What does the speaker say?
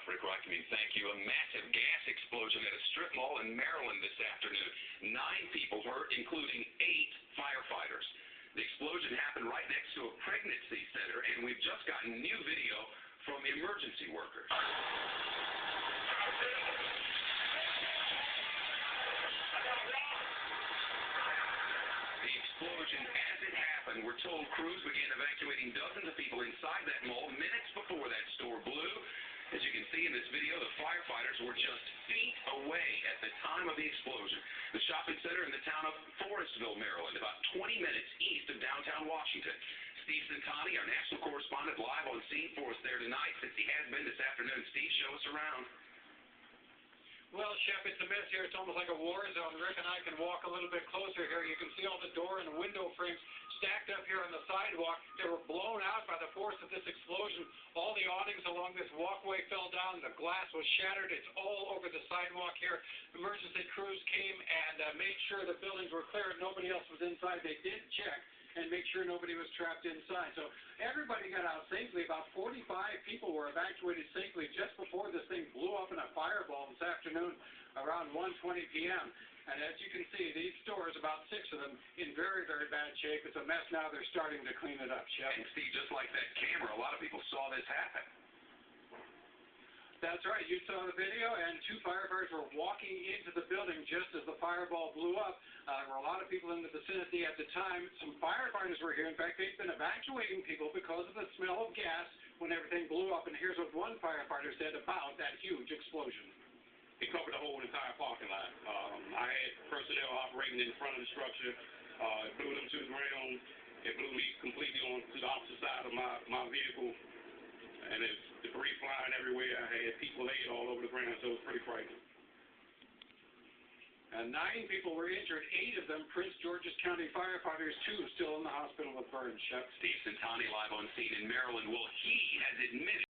Rick Rockman, thank you. A massive gas explosion at a strip mall in Maryland this afternoon. 9 people hurt, including 8 firefighters. The explosion happened right next to a pregnancy center, and we've just gotten new video from emergency workers. The explosion, as it happened, we're told crews began evacuating dozens of people inside that mall minutes before that store blew. As you can see in this video, the firefighters were just feet away at the time of the explosion. The shopping center in the town of Forestville, Maryland, about 20 minutes east of downtown Washington. Steve Centani, our national correspondent, live on scene for us there tonight. Since he has been this afternoon, Steve, show us around. Well, Shep, it's a mess here. It's almost like a war zone. Rick and I can walk a little bit closer here. You can see all the door and window frames stacked up here on the sidewalk. They were blown out by the force of this explosion. All the awnings along this walkway fell down. The glass was shattered. It's all over the sidewalk here. Emergency crews came and made sure the buildings were clear and nobody else was inside. They did check and make sure nobody was trapped inside. So everybody got out safely. About 45 people were evacuated safely just before this thing blew up in a fireball this afternoon around 1:20 p.m. And as you can see, these stores, about 6 of them, in very, very bad shape. It's a mess now. They're starting to clean it up, Shep. And Steve, just like that camera, a lot of people saw this happen. That's right. You saw the video, and 2 firefighters were walking into the building just as the fireball blew up. There were a lot of people in the vicinity at the time. Some firefighters were here. In fact, they'd been evacuating people because of the smell of gas when everything blew up. And here's what one firefighter said about that huge explosion. It covered the whole entire parking lot. I had personnel operating in front of the structure. It blew them to the ground. It blew me completely on to the opposite side of my vehicle. And there's debris flying everywhere. I had people laid all over the ground, so it was pretty frightening. And 9 people were injured. 8 of them, Prince George's County firefighters, 2 still in the hospital with burns. Steve Centani live on scene in Maryland. Well, he has admitted